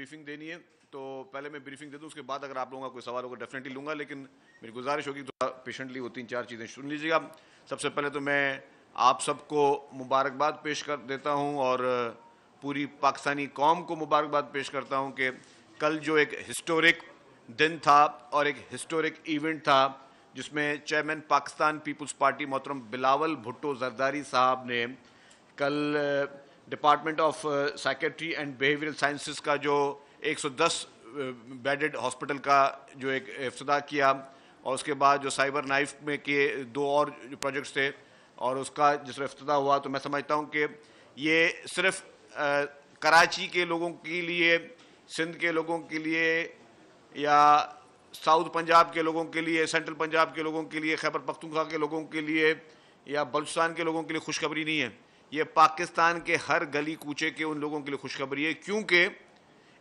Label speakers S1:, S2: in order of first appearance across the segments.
S1: Briefing देनी है तो पहले मैं ब्रीफिंग दे दूं, उसके बाद अगर आप लोगों का कोई सवाल होगा डेफिनेटली लूँगा, लेकिन मेरी गुजारिश होगी थोड़ा पेशेंटली वो 3-4 चीज़ें सुन लीजिएगा। सबसे पहले तो मैं आप सबको मुबारकबाद पेश कर देता हूं और पूरी पाकिस्तानी कौम को मुबारकबाद पेश करता हूं कि कल जो एक हिस्टोरिक दिन था और एक हिस्टोरिक इवेंट था जिसमें चेयरमैन पाकिस्तान पीपल्स पार्टी मोहतरम बिलावल भुट्टो जरदारी साहब ने कल department of psychiatry and behavioural sciences का जो 110 बेडेड हॉस्पिटल का जो एक इफ्तिताह किया और उसके बाद जो साइबर नाइफ में के 2 और जो प्रोजेक्ट्स थे और उसका जिस इफ्तिताह हुआ, तो मैं समझता हूँ कि ये सिर्फ कराची के लोगों के लिए, सिंध के लोगों के लिए या साउथ पंजाब के लोगों के लिए, सेंट्रल पंजाब के लोगों के लिए, खैबर पख्तूनख्वा के लोगों के लिए या बलूचिस्तान के लोगों के लिए खुशखबरी नहीं है। ये पाकिस्तान के हर गली कूचे के उन लोगों के लिए खुशखबरी है, क्योंकि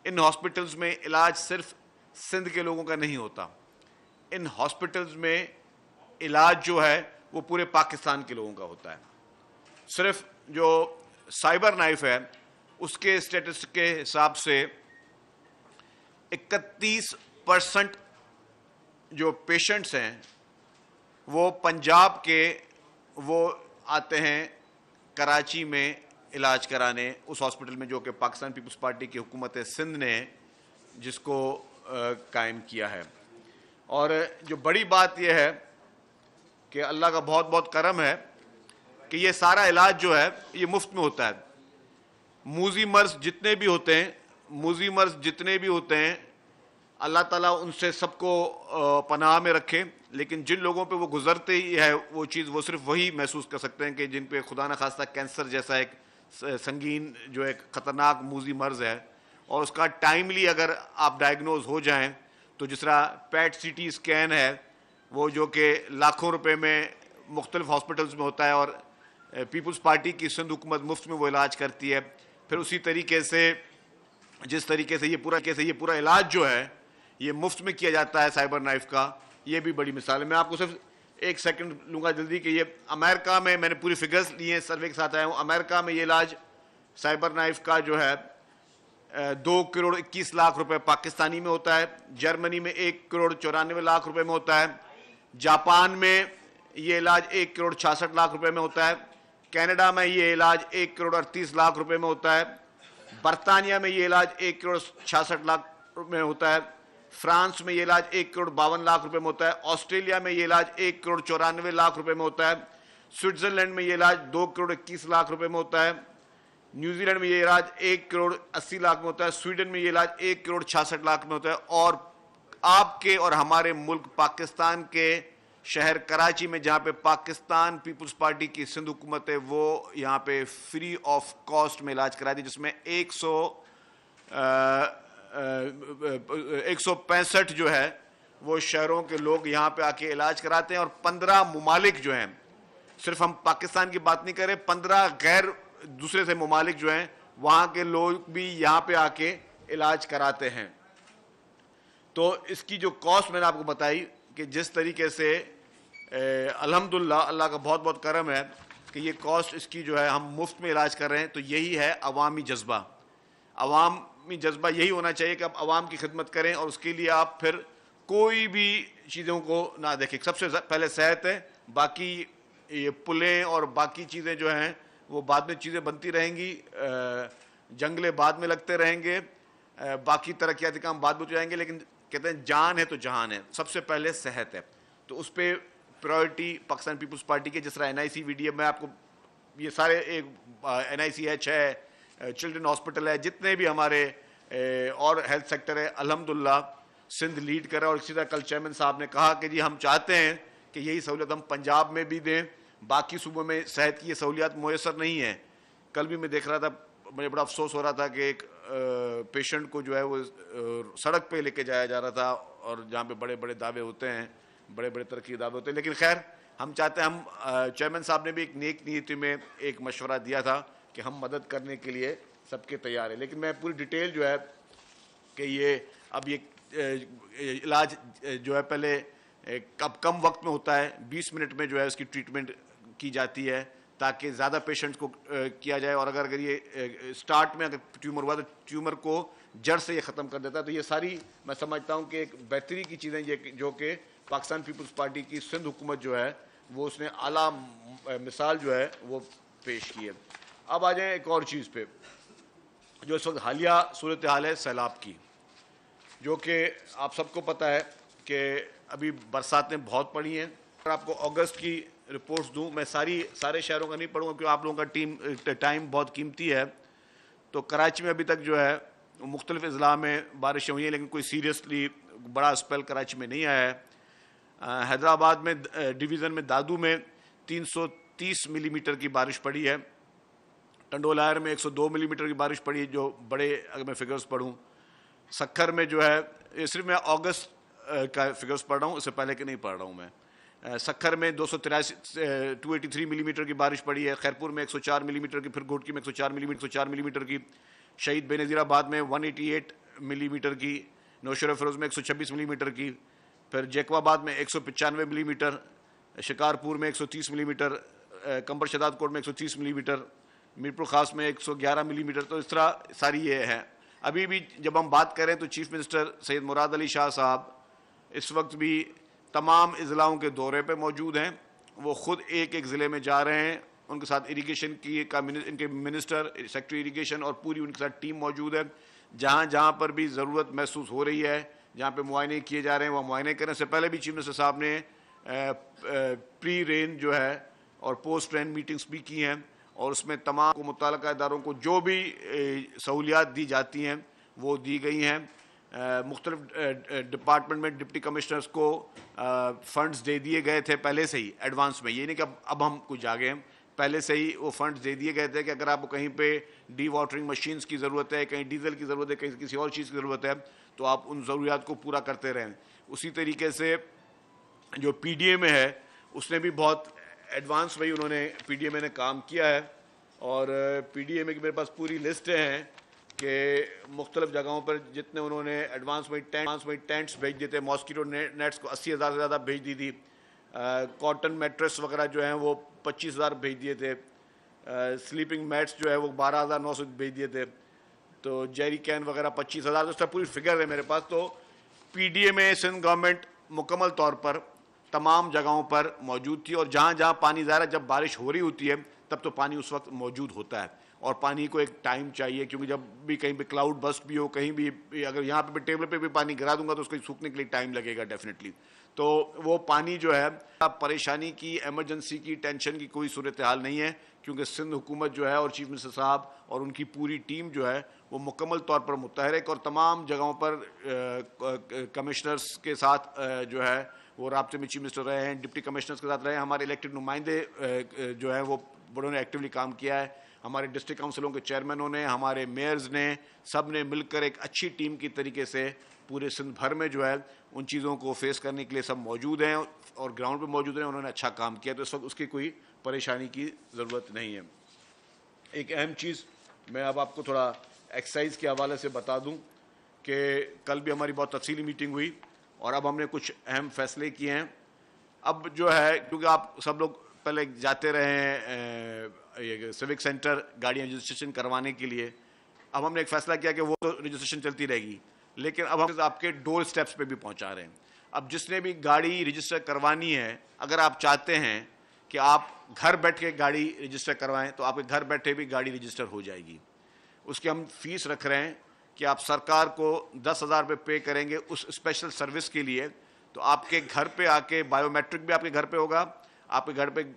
S1: इन हॉस्पिटल्स में इलाज सिर्फ सिंध के लोगों का नहीं होता। इन हॉस्पिटल्स में इलाज जो है वो पूरे पाकिस्तान के लोगों का होता है। सिर्फ जो साइबर नाइफ है उसके स्टेटस के हिसाब से 31% जो पेशेंट्स हैं वो पंजाब के वो आते हैं कराची में इलाज कराने, उस हॉस्पिटल में जो कि पाकिस्तान पीपल्स पार्टी की हुकूमत सिंध ने जिसको कायम किया है। और जो बड़ी बात यह है कि अल्लाह का बहुत बहुत करम है कि ये सारा इलाज जो है ये मुफ्त में होता है। मूजी मर्ज जितने भी होते हैं अल्लाह ताला उनसे सबको पनाह में रखे, लेकिन जिन लोगों पे वो गुजरते ही है वो चीज़ वो सिर्फ वही महसूस कर सकते हैं कि जिन पे खुदा न खास्ता कैंसर जैसा एक संगीन जो एक ख़तरनाक मूजी मर्ज है और उसका टाइमली अगर आप डायग्नोज हो जाएं तो जिस तरह पैट सीटी स्कैन है वो जो कि लाखों रुपए में मुख्तलिफ हॉस्पिटल्स में होता है और पीपल्स पार्टी की सिंध हुकूमत मुफ्त में वो इलाज करती है। फिर उसी तरीके से जिस तरीके से ये पूरा इलाज जो है ये मुफ्त में किया जाता है साइबर नाइफ का, ये भी बड़ी मिसाल है। मैं आपको सिर्फ 1 सेकंड लूँगा जल्दी कि ये अमेरिका में मैंने पूरी फिगर्स लिए सर्वे के साथ आया हूँ। अमेरिका में ये इलाज साइबर नाइफ का जो है 2 करोड़ 21 लाख रुपए पाकिस्तानी में होता है। जर्मनी में 1 करोड़ 94 लाख रुपए में होता है। जापान में ये इलाज 1 करोड़ 66 लाख रुपए में होता है। कनाडा में ये इलाज 1 करोड़ 38 लाख रुपए में होता है। बरतानिया में ये इलाज 1 करोड़ 66 लाख में होता है। फ्रांस में ये इलाज 1 करोड़ 52 लाख रुपए में होता है। ऑस्ट्रेलिया में ये इलाज 1 करोड़ 94 लाख रुपए में होता है। स्विट्जरलैंड में ये इलाज 2 करोड़ 21 लाख रुपए में होता है। न्यूजीलैंड में ये इलाज 1 करोड़ 80 लाख में होता है। स्वीडन में ये इलाज 1 करोड़ 66 लाख में होता है। और आपके और हमारे मुल्क पाकिस्तान के शहर कराची में जहाँ पे पाकिस्तान पीपल्स पार्टी की सिंध हुकूमत है वो यहाँ पे फ्री ऑफ कॉस्ट में इलाज करा दी, जिसमें 165 जो है वो शहरों के लोग यहाँ पे आके इलाज कराते हैं। और 15 मुमालिक जो हैं, सिर्फ हम पाकिस्तान की बात नहीं करें, 15 गैर दूसरे से मुमालिक जो हैं वहाँ के लोग भी यहाँ पे आके इलाज कराते हैं। तो इसकी जो कॉस्ट मैंने आपको बताई कि जिस तरीके से अल्हम्दुलिल्लाह अल्लाह का बहुत बहुत करम है कि ये कॉस्ट इसकी जो है हम मुफ्त में इलाज कर रहे हैं। तो यही है अवामी जज्बा। अवामी जज्बा यही होना चाहिए कि आप अवाम की खिदमत करें और उसके लिए आप फिर कोई भी चीज़ों को ना देखें। सबसे पहले सेहत है, बाकी ये पुलें और बाकी चीज़ें जो हैं वो बाद में चीज़ें बनती रहेंगी, जंगले बाद में लगते रहेंगे, बाकी तरक्याती काम बाद में हो जाएंगे, लेकिन कहते हैं जान है तो जहान है। सबसे पहले सेहत है, तो उस पर प्रायोरिटी पाकिस्तान पीपल्स पार्टी के। जिस तरह NIC VDM में आपको ये सारे एक NIC है, 6 चिल्ड्रन हॉस्पिटल है, जितने भी हमारे और हेल्थ सेक्टर है, अल्हम्दुलिल्लाह सिंध लीड कर रहा है। और इसी तरह कल चेयरमैन साहब ने कहा कि जी हम चाहते हैं कि यही सहूलियत हम पंजाब में भी दें, बाकी सूबों में सेहत की ये सहूलियात मुयसर नहीं है। कल भी मैं देख रहा था, मुझे बड़ा अफसोस हो रहा था कि एक पेशेंट को जो है वो सड़क पे लेके जाया जा रहा था, और जहाँ पे बड़े बड़े दावे होते हैं, बड़े बड़े तरक्की दावे होते हैं। लेकिन खैर हम चाहते हैं, हम चेयरमैन साहब ने भी एक नेक नीयत में एक मशवरा दिया था कि हम मदद करने के लिए सबके तैयार है। लेकिन मैं पूरी डिटेल जो है कि ये अब ये इलाज जो है पहले अब कम वक्त में होता है, 20 मिनट में जो है उसकी ट्रीटमेंट की जाती है ताकि ज़्यादा पेशेंट्स को किया जाए। और अगर ये स्टार्ट में अगर ट्यूमर हुआ तो ट्यूमर को جڑ سے یہ ختم کر دیتا ہے. تو یہ ساری میں سمجھتا ہوں کہ ایک بہتری کی چیزیں جو کہ پاکستان پیپلز پارٹی کی سندھ حکومت جو ہے وہ اس نے اعلیٰ مثال جو ہے وہ پیش کی ہے. اب آ جائیں ایک اور چیز پہ جو اس وقت حالیہ صورتحال ہے سیلاب کی, جو کہ آپ سب کو پتہ ہے کہ ابھی برساتیں بہت پڑی ہیں. اگر آپ کو اگست کی رپورٹس دوں, میں سارے شہروں کا نہیں پڑھوں گا کیونکہ آپ لوگوں کا ٹائم بہت قیمتی ہے. تو کراچی میں ابھی تک جو ہے مختلف اضلاع میں بارشیں ہوئی ہیں لیکن کوئی سیریسلی بڑا اسپیل کراچی میں نہیں آیا ہے. حیدرآباد میں ڈویژن میں دادو میں 330 ملی میٹر کی بارش پڑی ہے. ٹنڈولائر میں 102 ملی میٹر کی بارش پڑی, جو بڑے اگر میں فگرز پڑھوں. سکھر میں جو ہے, یہ صرف میں اگست کا فگرز پڑھ رہا ہوں, اس سے پہلے کہ نہیں پڑھ رہا ہوں میں. سکھر میں 283 ملی میٹر کی بارش پڑی ہے. خیرپور میں 104 ملی میٹر کی, پھر گھوٹکی میں 104 ملی میٹر کی. شہید بے نظیر آباد میں 188 ملی میٹر کی. نوشہرہ فیروز میں 126 ملی میٹر کی. پھر جیکو آباد میں 195 ملی میٹر. شکارپور میں 130 ملی میٹر. کمبر شداد کوٹ میں 130 ملی میٹر. میرپور خاص میں 111 ملی میٹر. تو اس طرح ساری یہ ہے. ابھی بھی جب ہم بات کریں تو چیف منسٹر سید مراد علی شاہ صاحب اس وقت بھی تمام اضلاعوں کے دورے پہ موجود ہیں. وہ خود ایک ضلع میں جا رہے ہیں, ان کے ساتھ اریگیشن ان کے منسٹر, سیکٹری اریگیشن اور پوری ان کے ساتھ ٹیم موجود ہے. جہاں جہاں پر بھی ضرورت محسوس ہو رہی ہے, جہاں پہ معائنے کیے جا رہے ہیں وہ معائنے کریں. سے پہلے بھی چیف منسٹر صاحب نے پری رین جو ہے اور پوسٹ رین میٹنگز بھی کی ہیں, اور اس میں تمام متعلقہ اداروں کو جو بھی سہولیات دی جاتی ہیں وہ دی گئی ہیں. مختلف ڈپارٹمنٹ میں ڈپٹی کمشنرز کو فنڈز دے دیے گئے تھے پہلے سے ہی ایڈوانس میں. یہ نہیں کہ اب ہم کچھ آگے ہیں, پہلے سے ہی وہ فنڈز دے دیے گئے تھے کہ اگر آپ کو کہیں پہ ڈی واٹرنگ مشینز کی ضرورت ہے, کہیں ڈیزل کی ضرورت ہے, کہیں کسی اور چیز کی ضرورت ہے, تو آپ ان ضروریات کو پورا کرتے رہیں. اسی طریقے سے جو پی ڈی اے میں ہے اس نے بھی بہت ایڈوانس میں انہوں نے پی ڈی اے میں نے کام کیا ہے. اور پی ڈی اے میں میرے پاس پوری لسٹیں ہیں کہ مختلف جگہوں پر جتنے انہوں نے ایڈوانس میں ٹینٹس بھیج دیتے. ماسکیٹو نیٹس کو 80,000 سے زیادہ بھیج دی تھی. کاٹن میٹریس وغیرہ جو ہیں وہ 25,000 بھیج دیے تھے. سلیپنگ میٹس جو ہے وہ 12,900 بھیج دیے تھے. تو جیری کین وغیرہ 25,000. اس کا پوری فگر ہے میرے پاس. تو پی ڈی اے میں سندھ گورنمنٹ مکمل طور پر تمام جگہوں پر موجود تھی, اور جہاں جہاں پانی ظاہر ہے جب بارش ہو رہی ہوتی ہے تب تو پانی اس وقت موجود ہوتا ہے, اور پانی کو ایک ٹائم چاہیے کیونکہ جب بھی کہیں پہ کلاؤڈ بسٹ بھی ہو, کہیں بھی اگر یہاں پہ ٹیبل پہ بھی پانی گرا دوں گا تو اس کو سوکھنے کے لیے ٹائم لگے گا ڈیفینیٹلی. تو وہ پانی جو ہے پریشانی کی, ایمرجنسی کی, ٹینشن کی کوئی صورتحال نہیں ہے کیونکہ سندھ حکومت جو ہے اور چیف منسٹر صاحب اور ان کی پوری ٹیم جو ہے وہ مکمل طور پر متحرک, اور تمام جگہوں پر کمشنرز کے ساتھ جو ہے وہ رابطے میں چیف منسٹر رہے ہیں, ڈپٹی کمشنرز کے ساتھ رہے ہیں. ہمارے الیکٹڈ نمائندے جو ہیں وہ بڑوں نے ایکٹیولی کام کیا ہے. ہمارے ڈسٹرکٹ کونسلوں کے چیئرمینوں نے, ہمارے میئرز نے, سب نے مل کر ایک اچھی ٹیم کی طریقے سے پورے سندھ بھر میں جو ہے ان چیزوں کو فیس کرنے کے لیے سب موجود ہیں اور گراؤنڈ پہ موجود ہیں. انہوں نے اچھا کام کیا, تو اس وقت اس کی کوئی پریشانی کی ضرورت نہیں ہے. ایک اہم چیز میں اب آپ کو تھوڑا ایکسرسائز کے حوالے سے بتا دوں کہ کل بھی ہماری بہت تفصیلی میٹنگ ہوئی اور اب ہم نے کچھ اہم فیصلے کیے ہیں. اب جو ہے کیونکہ آپ سب لوگ پہلے جاتے رہے ہیں سیوک سینٹر گاڑیاں رجسٹریشن کروانے کے لیے, اب ہم نے ایک فیصلہ کیا کہ وہ رجسٹریشن چلتی رہے گی, لیکن اب ہم آپ کے ڈور سٹیپس پہ بھی پہنچا رہے ہیں. اب جس نے بھی گاڑی رجسٹر کروانی ہے, اگر آپ چاہتے ہیں کہ آپ گھر بیٹھ کے گاڑی رجسٹر کروائیں تو آپ کے گھر بیٹھے بھی گاڑی رجسٹر ہو جائے گی. اس کی ہم فیس رکھ رہے ہیں کہ آپ سرکار کو 10,000 روپے پے کریں گے اس اسپیشل سروس کے لیے, تو آپ کے گھر پہ آ کے بایو میٹرک بھی آپ کے گھر پہ ہوگا, آپ کے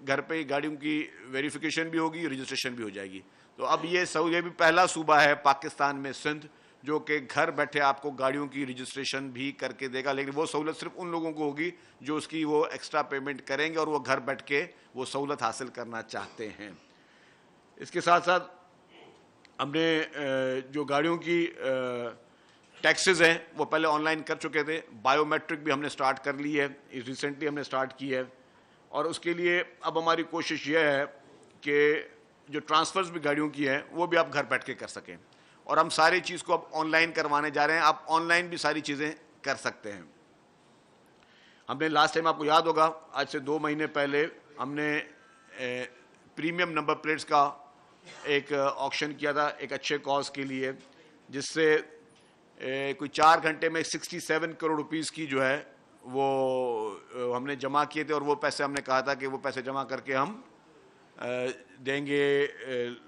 S1: گھر پہ ہی گاڑیوں کی ویریفیکیشن بھی ہوگی, رجسٹریشن بھی ہو جائے گی. تو اب یہ بھی پہلا صوبہ ہے پاکستان میں سندھ جو کہ گھر بیٹھے آپ کو گاڑیوں کی رجسٹریشن بھی کر کے دے گا, لیکن وہ سہولت صرف ان لوگوں کو ہوگی جو اس کی وہ ایکسٹرا پیمنٹ کریں گے اور وہ گھر بیٹھ کے وہ سہولت حاصل کرنا چاہتے ہیں. اس کے ساتھ ساتھ ہم نے جو گاڑیوں کی ٹیکسز ہیں وہ پہلے آن لائن کر چکے تھے, بایو میٹرک بھی ہم نے سٹارٹ کر لی ہے, ریسنٹلی ہم نے سٹارٹ کی ہے. اور اس کے لیے اب ہماری کوشش یہ ہے کہ جو ٹرانسفرز بھی گاڑیوں کی ہیں وہ بھی آپ گھر بیٹھ کے کر سکیں, اور ہم ساری چیز کو اب آن لائن کروانے جا رہے ہیں. آپ آن لائن بھی ساری چیزیں کر سکتے ہیں. ہم نے لاسٹ ٹائم آپ کو یاد ہوگا آج سے 2 مہینے پہلے ہم نے پریمیم نمبر پلیٹس کا ایک آکشن کیا تھا ایک اچھے کاز کے لیے, جس سے کوئی 4 گھنٹے میں 67 کروڑ روپیز کی جو ہے وہ ہم نے جمع کیے تھے, اور وہ پیسے ہم نے کہا تھا کہ وہ پیسے جمع کر کے ہم دیں گے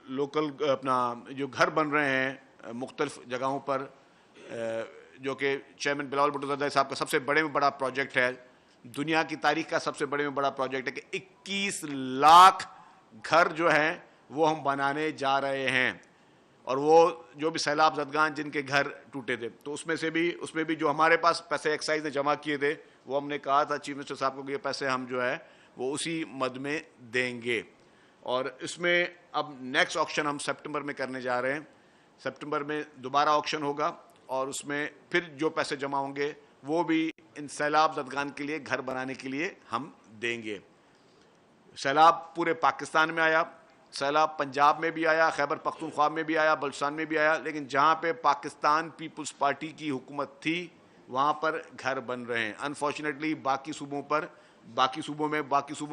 S1: لوکل اپنا جو گھر بن رہے ہیں مختلف جگہوں پر, جو کہ چیئرمین بلاول بھٹو زرداری صاحب کا سب سے بڑے میں بڑا پروجیکٹ ہے, دنیا کی تاریخ کا سب سے بڑے میں بڑا پروجیکٹ ہے کہ 21 لاکھ گھر جو ہیں وہ ہم بنانے جا رہے ہیں. اور وہ جو بھی سیلاب زدگان جن کے گھر ٹوٹے تھے, تو اس میں بھی جو ہمارے پاس پیسے ایکسائز نے جمع کیے تھے وہ ہم نے کہا تھا چیف منسٹر صاحب کو کہ یہ پیسے ہم جو ہے وہ اسی مد میں دیں گے. اور اس میں اب نیکسٹ آکشن ہم سپٹمبر میں کرنے جا رہے ہیں. سپٹمبر میں دوبارہ آکشن ہوگا, اور اس میں پھر جو پیسے جمع ہوں گے وہ بھی ان سیلاب زدگان کے لیے گھر بنانے کے لیے ہم دیں گے. سیلاب پورے پاکستان میں آیا, سیلاب پنجاب میں بھی آیا, خیبر پختونخوا میں بھی آیا, بلوچستان میں بھی آیا, لیکن جہاں پہ پاکستان پیپلز پارٹی کی حکومت تھی وہاں پر گھر بن رہے ہیں. انفارچونیٹلی باقی صوبوں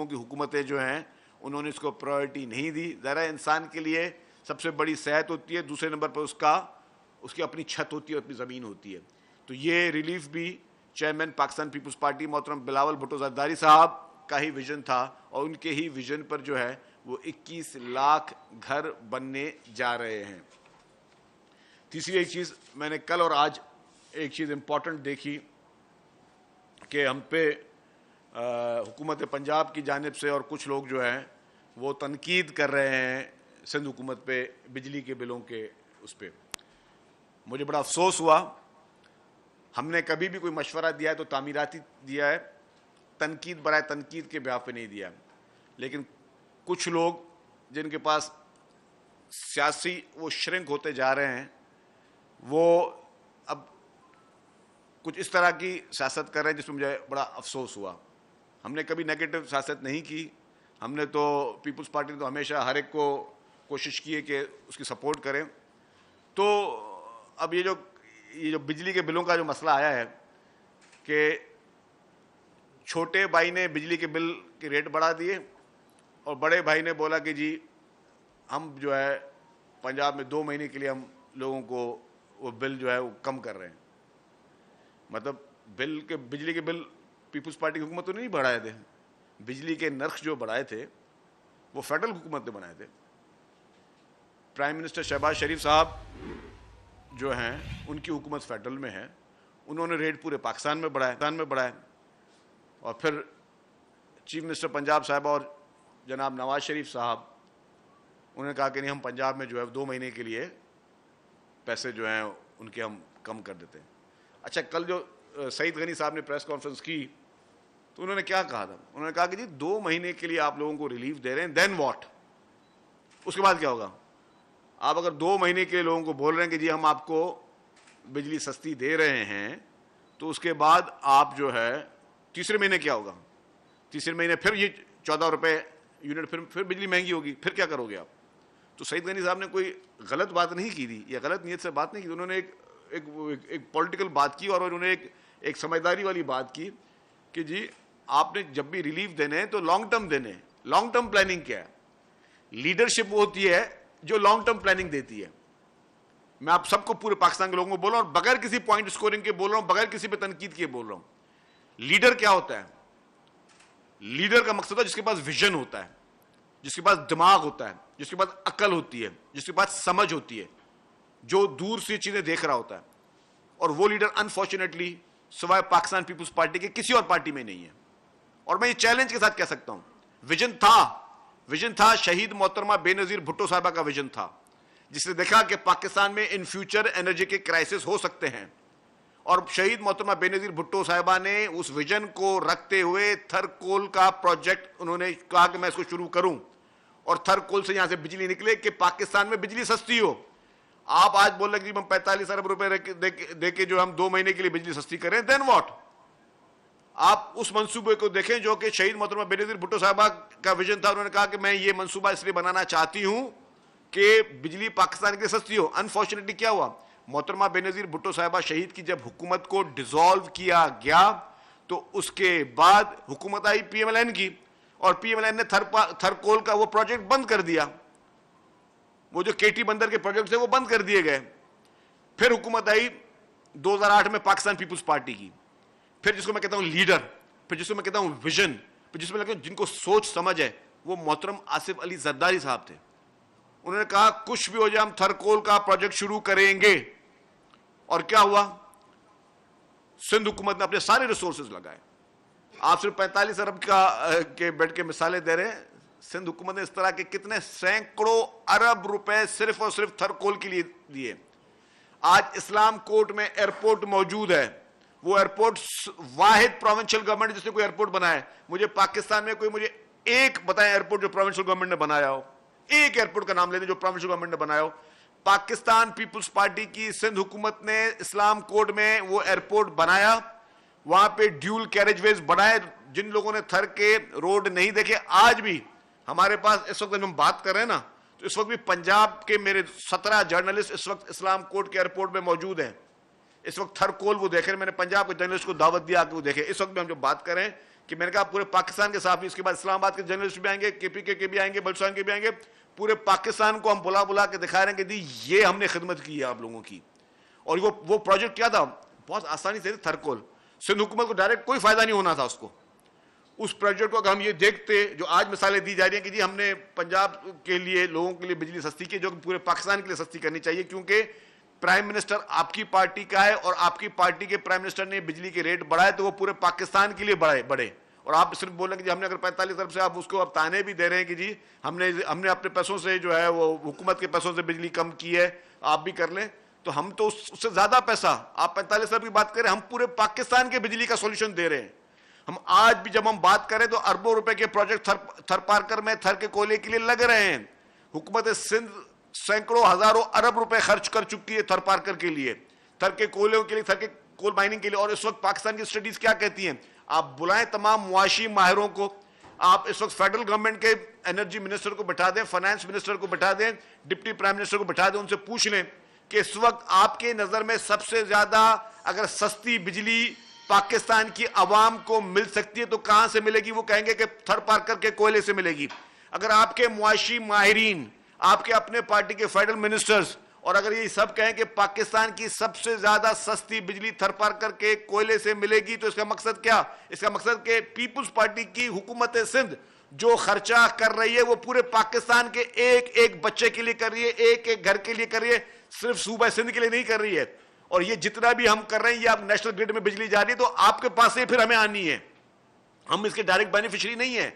S1: کی حکومتیں جو ہیں انہوں نے اس کو پرائرٹی نہیں دی. ذرا انسان کے لیے سب سے بڑی صحت ہوتی ہے, دوسرے نمبر پر اس کی اپنی چھت ہوتی ہے, اپنی زمین ہوتی ہے. تو یہ ریلیف بھی چیئرمین پاکستان پیپلز پارٹی محترم بلاول بھٹو زرداری صاحب کا ہی ویژن تھا, اور ان کے ہی ویژن پر جو ہے وہ 21 لاکھ گھر بننے جا رہے ہیں. تیسری ایک چیز میں نے کل اور آج ایک چیز امپورٹنٹ دیکھی کہ ہم پہ حکومت پنجاب کی جانب سے اور کچھ لوگ جو ہیں وہ تنقید کر رہے ہیں سندھ حکومت پہ بجلی کے بلوں کے اس پہ. مجھے بڑا افسوس ہوا, ہم نے کبھی بھی کوئی مشورہ دیا ہے تو تعمیراتی دیا ہے, تنقید برائے تنقید کے بیان پہ نہیں دیا. لیکن کچھ لوگ جن کے پاس سیاسی وہ شرنک ہوتے جا رہے ہیں, وہ اب کچھ اس طرح کی سیاست کر رہے ہیں جس میں مجھے بڑا افسوس ہوا. ہم نے کبھی نیگیٹو سیاست نہیں کی, ہم نے تو پیپلز پارٹی نے تو ہمیشہ ہر ایک کو کوشش کی ہے کہ اس کی سپورٹ کریں. تو اب یہ جو بجلی کے بلوں کا جو مسئلہ آیا ہے کہ چھوٹے بھائی نے بجلی کے بل کے ریٹ بڑھا دیے, اور بڑے بھائی نے بولا کہ جی ہم جو ہے پنجاب میں 2 مہینے کے لیے ہم لوگوں کو وہ بل جو ہے وہ کم کر رہے ہیں. مطلب بجلی کے بل پیپلز پارٹی کی حکومت تو نہیں بڑھائے تھے, بجلی کے نرخ جو بڑھائے تھے وہ فیڈرل حکومت نے بنائے تھے. پرائم منسٹر شہباز شریف صاحب جو ہیں ان کی حکومت فیڈرل میں ہے, انہوں نے ریٹ پورے پاکستان میں بڑھائے. اور پھر چیف منسٹر پنجاب صاحب اور جناب نواز شریف صاحب انہوں نے کہا کہ نہیں ہم پنجاب میں جو ہے 2 مہینے کے لیے پیسے جو ہیں ان کے ہم کم کر دیتے ہیں. اچھا, کل جو سعید غنی صاحب نے پریس کانفرنس کی تو انہوں نے کیا کہا تھا, انہوں نے کہا کہ جی 2 مہینے کے لیے آپ لوگوں کو ریلیف دے رہے ہیں, دین واٹ, اس کے بعد کیا ہوگا؟ آپ اگر 2 مہینے کے لوگوں کو بول رہے ہیں کہ جی ہم آپ کو بجلی سستی دے رہے ہیں, تو اس کے بعد آپ جو ہے تیسرے مہینے کیا ہوگا؟ تیسرے مہینے پھر یہ 14 روپے یونٹ پھر بجلی مہنگی ہوگی, پھر کیا کرو گے آپ؟ تو سعید غنی صاحب نے کوئی غلط بات نہیں کی تھی یا غلط نیت سے بات نہیں کی, انہوں نے ایک پولیٹیکل بات کی, اور انہوں نے ایک سمجھداری والی بات کی کہ جی آپ نے جب بھی ریلیف دینے ہیں تو لانگ ٹرم دینے. لانگ ٹرم پلاننگ کیا ہے؟ لیڈرشپ وہ ہوتی ہے جو لانگ ٹرم پلاننگ دیتی ہے. میں آپ سب کو پورے پاکستان کے لوگوں کو بول رہا ہوں, اور بغیر کسی پوائنٹ اسکورنگ کے بول رہا ہوں, بغیر کسی پہ تنقید کے بول رہا ہوں. لیڈر کیا ہوتا ہے؟ لیڈر کا مقصد ہے جس کے پاس ویژن ہوتا ہے, جس کے پاس دماغ ہوتا ہے, جس کے پاس عقل ہوتی ہے, جس کے پاس سمجھ ہوتی ہے, جو دور سے چیزیں دیکھ رہا ہوتا ہے. اور وہ لیڈر انفارچونیٹلی سوائے پاکستان پیپلز پارٹی کے کسی اور پارٹی میں نہیں ہے. اور میں یہ چیلنج کے ساتھ کہہ سکتا ہوں, ویژن تھا شہید محترمہ بے نظیر بھٹو صاحبہ کا ویژن تھا, جس نے دیکھا کہ پاکستان میں ان فیوچر انرجی کے کرائسس ہو سکتے ہیں. اور شہید محترمہ بے نظیر بھٹو صاحبہ نے اس ویژن کو رکھتے ہوئے تھر کول کا پروجیکٹ انہوں نے کہا کہ میں اس کو شروع کروں, اور تھر کول سے یہاں سے بجلی نکلے کہ پاکستان میں بجلی سستی ہو. آپ آج بول رہے کہ ہم 45 ارب روپے دے کے جو ہم 2 مہینے کے لیے بجلی سستی کریں, دین واٹ؟ آپ اس منصوبے کو دیکھیں جو کہ شہید محترمہ بے نظیر بھٹو صاحبہ کا ویژن تھا. انہوں نے کہا کہ میں یہ منصوبہ اس لیے بنانا چاہتی ہوں کہ بجلی پاکستان کے لیے سستی ہو. انفارچونیٹلی کیا ہوا, محترمہ بے نظیر بھٹو صاحبہ شہید کی جب حکومت کو ڈیزالو کیا گیا تو اس کے بعد حکومت آئی پی ایم ایل این کی, اور پی ایم ایل این نے تھر کول کا وہ پروجیکٹ بند کر دیا. وہ جو کے ٹی بندر کے پروجیکٹ تھے وہ بند کر دیے گئے. پھر حکومت آئی 2008 में पाकिस्तान पीपुल्स पार्टी की, फिर जिसको मैं कहता हूं लीडर, फिर जिसको मैं कहता हूं विजन, फिर जिसमें लगता हूं जिनको सोच समझ है, वो मोहतरम आसिफ अली जरदारी साहब थे। उन्होंने कहा कुछ भी हो जाए हम थरकोल का प्रोजेक्ट शुरू करेंगे, और क्या हुआ? सिंध हुकूमत ने अपने सारे रिसोर्सेज लगाए। आप सिर्फ 45 अरब के बेड के मिसालें दे रहे हैं, सिंध हुकूमत ने इस तरह के कितने सैकड़ों अरब रुपए सिर्फ और सिर्फ थरकोल के लिए दिए। आज इस्लाम कोर्ट में एयरपोर्ट मौजूद है, वो एयरपोर्ट वाहिद प्रोविंशियल गवर्नमेंट जिसने कोई एयरपोर्ट बनाया है। मुझे पाकिस्तान में कोई मुझे एक बताएं एयरपोर्ट जो प्रोविंशियल गवर्नमेंट ने बनाया हो, एक एयरपोर्ट का नाम ले दें जो प्रोविंशियल गवर्नमेंट ने बनाया हो। पाकिस्तान पीपुल्स पार्टी की सिंध हुकूमत ने इस्लाम कोर्ट में वो एयरपोर्ट बनाया, वहां पे ड्यूल कैरेजवेज बनाए। जिन लोगों ने थर के रोड नहीं देखे, आज भी हमारे पास इस वक्त हम बात कर रहे हैं ना, तो इस वक्त भी पंजाब के मेरे 17 जर्नलिस्ट इस वक्त इस्लाम कोर्ट के एयरपोर्ट में मौजूद हैं। इस वक्त थरकोल वो देख रहे हैं, मैंने पंजाब के जर्नलिस्ट को दावत दिया कि वो देखे। इस वक्त भी हम जो बात करें कि मैंने कहा पूरे पाकिस्तान के साथ, इसके बाद इस्लामाबाद के जर्नलिस्ट भी आएंगे, केपीके के भी आएंगे, बलुचिस्तान के भी आएंगे, पूरे पाकिस्तान को हम बुला बुला के दिखा रहे हैं कि ये हमने खिदमत की है आप लोगों की। और वो प्रोजेक्ट क्या था? बहुत आसानी से थरकोल, सिंध हुकूमत को डायरेक्ट कोई फायदा नहीं होना था उसको। उस प्रोजेक्ट को अगर हम ये देखते, जो आज मिसालें दी जा रही हैं कि जी हमने पंजाब के लिए लोगों के लिए बिजली सस्ती की, जो कि पूरे पाकिस्तान के लिए सस्ती करनी चाहिए, क्योंकि प्राइम मिनिस्टर आपकी पार्टी का है और आपकी पार्टी के प्राइम मिनिस्टर ने बिजली के रेट बढ़ाए तो वो पूरे पाकिस्तान के लिए बढ़े। और आप सिर्फ बोल रहे हैं कि हमने अगर 45 अरब से, आप उसको अब ताने भी दे रहे हैं कि जी हमने अपने पैसों से जो है वो हुकूमत के पैसों से बिजली कम की है, आप भी कर लें। तो हम तो उससे ज्यादा पैसा, आप 45 अरब की बात करें, हम पूरे पाकिस्तान के बिजली का सोल्यूशन दे रहे हैं। हम आज भी जब हम बात करें तो अरबों रुपए के प्रोजेक्ट थरपारकर में थर के कोयले के लिए लग रहे हैं। हुकूमत सिंध सैकड़ों हजारों अरब रुपए खर्च कर चुकी है थरपारकर के लिए, थर के कोयलों के लिए, थर के कोल माइनिंग के लिए। और इस वक्त पाकिस्तान की स्टडीज क्या कहती हैं? आप बुलाएं तमाम मुआशी माहिरों को, आप इस वक्त फेडरल गवर्नमेंट के एनर्जी मिनिस्टर को बैठा दें, फाइनेंस मिनिस्टर को बैठा दें, डिप्टी प्राइम मिनिस्टर को बैठा दें, उनसे पूछ लें कि इस वक्त आपके नजर में सबसे ज्यादा अगर सस्ती बिजली पाकिस्तान की आवाम को मिल सकती है तो कहां से मिलेगी? वो कहेंगे कि थरपारकर के कोयले से मिलेगी। अगर आपके मुआशी माहिरीन, आपके अपने पार्टी के फेडरल मिनिस्टर्स, और अगर ये सब कहें कि पाकिस्तान की सबसे ज्यादा सस्ती बिजली थरपारकर के कोयले से मिलेगी, तो इसका मकसद क्या? इसका मकसद कि पीपुल्स पार्टी की हुकूमत सिंध जो खर्चा कर रही है वो पूरे पाकिस्तान के एक एक बच्चे के लिए कर रही है, एक एक घर के लिए कर रही है, सिर्फ सूबा सिंध के लिए नहीं कर रही है। और ये जितना भी हम कर रहे हैं, ये आप नेशनल ग्रिड में बिजली जा रही है तो आपके पास से फिर हमें आनी है। हम इसके डायरेक्ट बेनिफिशियरी नहीं है।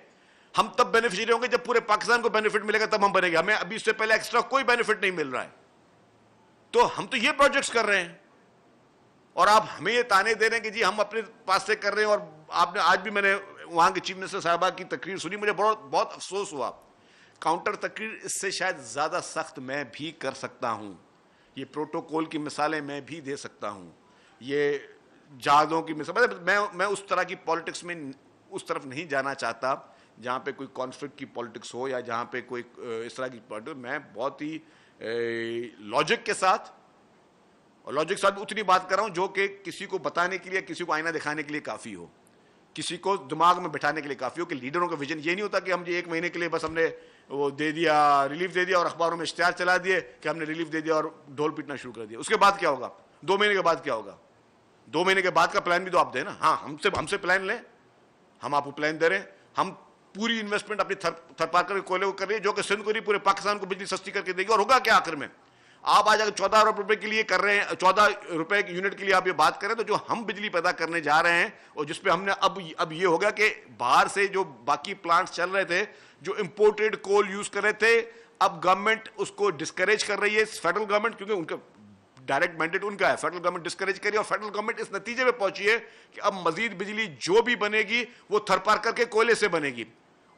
S1: हम तब बेनिफिशियरी होंगे जब पूरे पाकिस्तान को बेनिफिट मिलेगा, तब हम बनेंगे। हमें अभी इससे पहले एक्स्ट्रा कोई बेनिफिट नहीं मिल रहा है। तो हम तो ये प्रोजेक्ट्स कर रहे हैं और आप हमें ये ताने दे रहे हैं कि जी हम अपने पास से कर रहे हैं। और आपने आज भी, मैंने वहां के चीफ मिनिस्टर साहबा की तकरीर सुनी, मुझे बहुत अफसोस हुआ। काउंटर तकरीर इससे शायद ज्यादा सख्त मैं भी कर सकता हूं, ये प्रोटोकॉल की मिसालें मैं भी दे सकता हूं, ये जहाजों की मिसाल, मैं उस तरह की पॉलिटिक्स में उस तरफ नहीं जाना चाहता जहां पे कोई कॉन्फ्लिक्ट की पॉलिटिक्स हो या जहां पे कोई इस तरह की पॉलिटिक्स। मैं बहुत ही लॉजिक के साथ, और लॉजिक के साथ उतनी बात कर रहा हूं जो कि किसी को बताने के लिए, किसी को आईना दिखाने के लिए काफी हो, किसी को दिमाग में बिठाने के लिए काफी हो। कि लीडरों का विजन ये नहीं होता कि हम जी 1 महीने के लिए बस हमने वो दे दिया, रिलीफ दे दिया और अखबारों में इश्तिहार चला दिए कि हमने रिलीफ दे दिया और ढोल पीटना शुरू कर दिया। उसके बाद क्या होगा? 2 महीने के बाद क्या होगा? 2 महीने के बाद का प्लान भी तो आप दें ना। हाँ, हमसे प्लान लें, हम आपको प्लान दे रहे हैं। हम पूरी इन्वेस्टमेंट अपनी थरपारकर के कोयले को कर रही है, जो कि सिंध को नहीं पूरे पाकिस्तान को बिजली सस्ती करके देगी। और होगा क्या आखिर में? आप आज अगर 14 अरब रुपए के लिए कर रहे हैं, 14 रुपए की यूनिट के लिए आप ये बात करें, तो जो हम बिजली पैदा करने जा रहे हैं और जिसपे हमने अब ये होगा कि बाहर से जो बाकी प्लांट्स चल रहे थे, जो इंपोर्टेड कोल यूज कर रहे थे, अब गवर्नमेंट उसको डिस्करेज कर रही है, फेडरल गवर्नमेंट, क्योंकि उनका डायरेक्ट मैंडेट उनका है। फेडरल गवर्नमेंट डिस्करेज करी और फेडरल गवर्नमेंट इस नतीजे पे पहुंची है कि अब मजीद बिजली जो भी बनेगी वो थरपारकर के कोयले से बनेगी।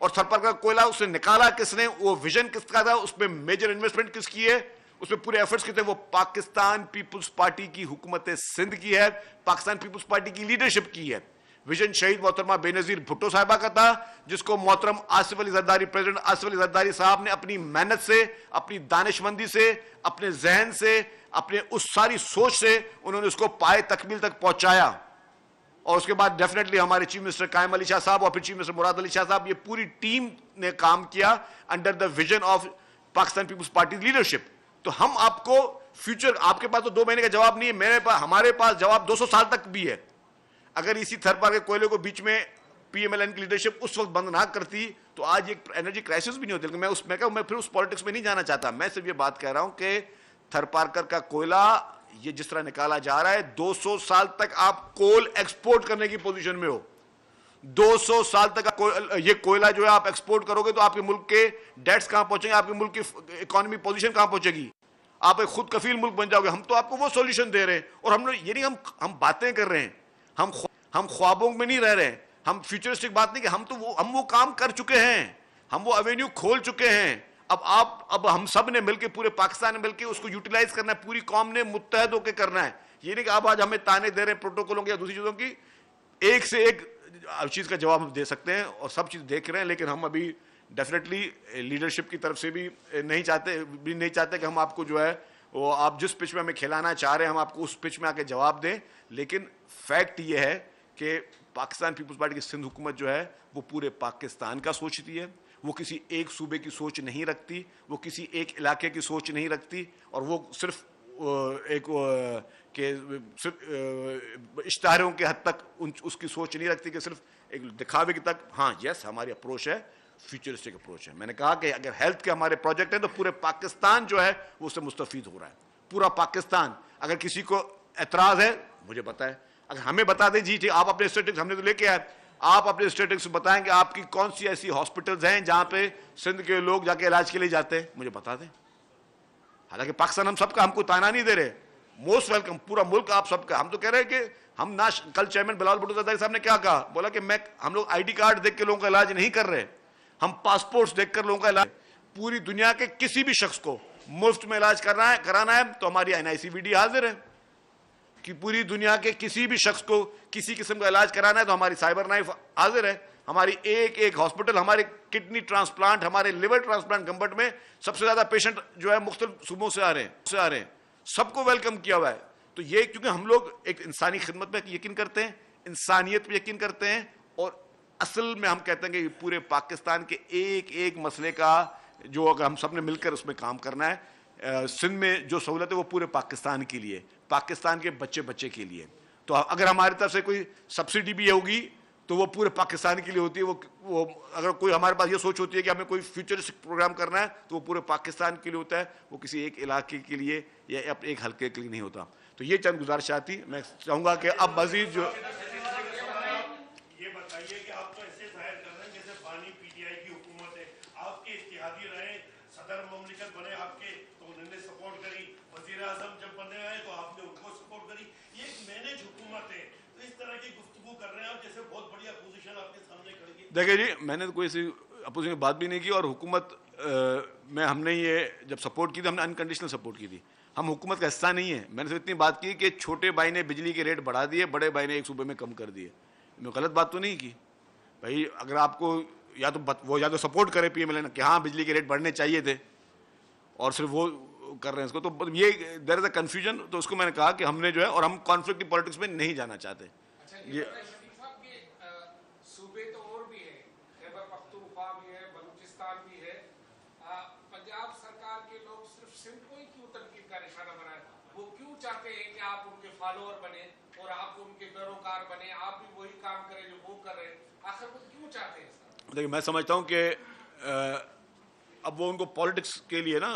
S1: और थरपारकर कोयला उसने निकाला किसने? वो विजन किसका था? उसमें मेजर इन्वेस्टमेंट किसकी है? उसमें पूरे एफर्ट्स कितने? वो पाकिस्तान पीपुल्स पार्टी की हुकूमत सिंध की है, पाकिस्तान पीपुल्स पार्टी की लीडरशिप की है। विजन शहीद मोहतरमा बेनजीर भुट्टो साहिबा का था, जिसको मोहतरम आसिफ अली जरदारी, प्रेसिडेंट आसिफ अली जरदारी साहब ने अपनी मेहनत से, अपनी दानिशमंदी से, अपने जहन से, अपने उस सारी सोच से उन्होंने उसको पाए तकमील तक पहुंचाया। और उसके बाद डेफिनेटली हमारे चीफ मिनिस्टर कायम अली शाह साहब और फिर चीफ मिनिस्टर मुराद अली शाह साहब, ये पूरी टीम ने काम किया under the vision of Pakistan Peoples Party leadership. तो हम आपको फ्यूचर आपके पास तो 2 महीने का जवाब नहीं है, मेरे पास, हमारे पास जवाब 200 साल तक भी है। अगर इसी थरपार के कोयले को बीच में पीएमएलएन की लीडरशिप उस वक्त बंद ना करती तो आज एक एनर्जी क्राइसिस भी नहीं होती। लेकिन मैं फिर उस पॉलिटिक्स में नहीं जाना चाहता। मैं सिर्फ ये बात कह रहा हूं कि थरपारकर का कोयला ये जिस तरह निकाला जा रहा है, 200 साल तक आप कोल एक्सपोर्ट करने की पोजीशन में हो। 200 साल तक ये कोयला जो है आप एक्सपोर्ट करोगे तो आपके मुल्क के डेट्स कहां पहुंचेंगे, आपके मुल्क की इकोनॉमी पोजीशन कहां पहुंचेगी, आप एक खुद कफील मुल्क बन जाओगे। हम तो आपको वो सॉल्यूशन दे रहे हैं, और हम ये नहीं हम बातें कर रहे हैं, हम ख्वाबों में नहीं रह रहे हैं, हम फ्यूचरिस्टिक बात नहीं कि हम वो काम कर चुके हैं, हम वो एवेन्यू खोल चुके हैं। अब हम सब ने मिलकर, पूरे पाकिस्तान ने मिलकर उसको यूटिलाइज करना है, पूरी कौम ने मुत्तहद होकर करना है। ये नहीं कि अब आज हमें ताने दे रहे हैं प्रोटोकॉलों की या दूसरी चीजों की, एक से एक चीज का जवाब हम दे सकते हैं और सब चीज देख रहे हैं। लेकिन हम अभी डेफिनेटली लीडरशिप की तरफ से भी नहीं चाहते कि हम आपको जो है वो आप जिस पिच में हमें खिलाना चाह रहे हैं हम आपको उस पिच में आके जवाब दें। लेकिन फैक्ट ये है कि पाकिस्तान पीपल्स पार्टी की सिंध हुकूमत जो है वो पूरे पाकिस्तान का सोचती है, वो किसी एक सूबे की सोच नहीं रखती, वो किसी एक इलाके की सोच नहीं रखती, और वो सिर्फ सिर्फ इश्तारों के हद तक उसकी सोच नहीं रखती कि सिर्फ एक दिखावे की तक। हाँ यस, हमारी अप्रोच है फ्यूचरिस्टिक अप्रोच है। मैंने कहा कि अगर हेल्थ के हमारे प्रोजेक्ट हैं तो पूरे पाकिस्तान जो है वो उससे मुस्तफीद हो रहा है, पूरा पाकिस्तान। अगर किसी को एतराज है मुझे बताए, अगर हमें बता दें जी आप अपने स्टेटिक्स, हमने तो लेके आए, आप अपने स्टेटिक्स बताएं कि आपकी कौन सी ऐसी हॉस्पिटल्स हैं जहां पे सिंध के लोग जाके इलाज के लिए जाते हैं, मुझे बता दें। हालांकि पाकिस्तान हम सबका, हमको ताना नहीं दे रहे, मोस्ट वेलकम, पूरा मुल्क आप सबका। हम तो कह रहे हैं कि हम ना, कल चेयरमैन बिलावल भुट्टो ज़रदारी साहब ने क्या कहा, बोला कि हम लोग आईडी कार्ड देख के लोगों का इलाज नहीं कर रहे, हम पासपोर्ट्स देखकर लोगों का इलाज। पूरी दुनिया के किसी भी शख्स को मुफ्त में इलाज कराना है तो हमारी एनआईसीवीडी हाजिर है, कि पूरी दुनिया के किसी भी शख्स को किसी किस्म का इलाज कराना है तो हमारी साइबर नाइफ हाजिर है। हमारी एक हॉस्पिटल, हमारे किडनी ट्रांसप्लांट, हमारे लिवर ट्रांसप्लांट गंबट में सबसे ज्यादा पेशेंट जो है मुख्तलिफ सूबों से आ रहे हैं, सबको वेलकम किया हुआ है। तो ये क्योंकि हम लोग एक इंसानी खिदमत पे यकीन करते हैं, इंसानियत पे यकीन करते हैं, और असल में हम कहते हैं कि पूरे पाकिस्तान के एक मसले का जो अगर हम सब ने मिलकर उसमें काम करना है, सिंध में जो सहूलत है वो पूरे पाकिस्तान के लिए, पाकिस्तान के बच्चे के लिए। तो अगर हमारी तरफ से कोई सब्सिडी भी होगी तो वो पूरे पाकिस्तान के लिए होती है। वो अगर कोई हमारे पास ये सोच होती है कि हमें कोई फ्यूचरिस्टिक प्रोग्राम करना है तो वो पूरे पाकिस्तान के लिए होता है, वो किसी एक इलाके के लिए या एक हल्के के लिए नहीं होता। तो ये चंद गुजारिश थी। मैं चाहूंगा कि अब मजीद जो
S2: ये बताइए कि आप तो ऐसे जाहिर कर रहे हैं जैसे बानी पीटीआई की हुकूमत है, आपके इत्तेहादी रहे, सदर ममलिकत बने आपके तो उन्होंने सपोर्ट करी, वजीर आजम जब बने आए तो आपने उनको सपोर्ट करी। ये एक मैनेज हुकूमत है, तो इस तरह की गुफ्तगू कर रहे हैं आप जैसे बहुत बड़ी अपोजिशन आपके सामने खड़ी है।
S1: देखिए जी, मैंने तो कोई सी अपोजिशन बात भी नहीं की, और हुकूमत में हमने ये जब सपोर्ट की थी हमने अनकंडीशनल सपोर्ट की थी, हम हुकूमत का हिस्सा नहीं है। मैंने सिर्फ इतनी बात की कि छोटे भाई ने बिजली के रेट बढ़ा दिए, बड़े भाई ने एक सूबे में कम कर दिए। मैं गलत बात तो नहीं की भाई। अगर आपको या तो सपोर्ट करे पीएमएलएन कि हाँ बिजली के रेट बढ़ने चाहिए थे, और सिर्फ वो कर रहे हैं इसको, तो ये देयर इज अ कंफ्यूजन। तो उसको मैंने कहा कि हमने जो है, और हम कॉन्फ्लिक्ट की पॉलिटिक्स में नहीं जाना चाहते। ये
S3: सूबे तो और भी है, खैबर पख्तूनख्वा भी है, बलूचिस्तान भी है, पंजाब सरकार के लोग सिर्फ सिंध को ही क्यों तनकीद का निशाना बनाए? वो क्यों चाहते हैं कि आप उनके फॉलोअर बने और आप उनके पैरोकार बने, आप भी वही काम करें जो वो कर रहे हैं? आखिर वो क्यों चाहते हैं?
S1: देखिए, मैं समझता हूँ कि अब वो उनको पॉलिटिक्स के लिए ना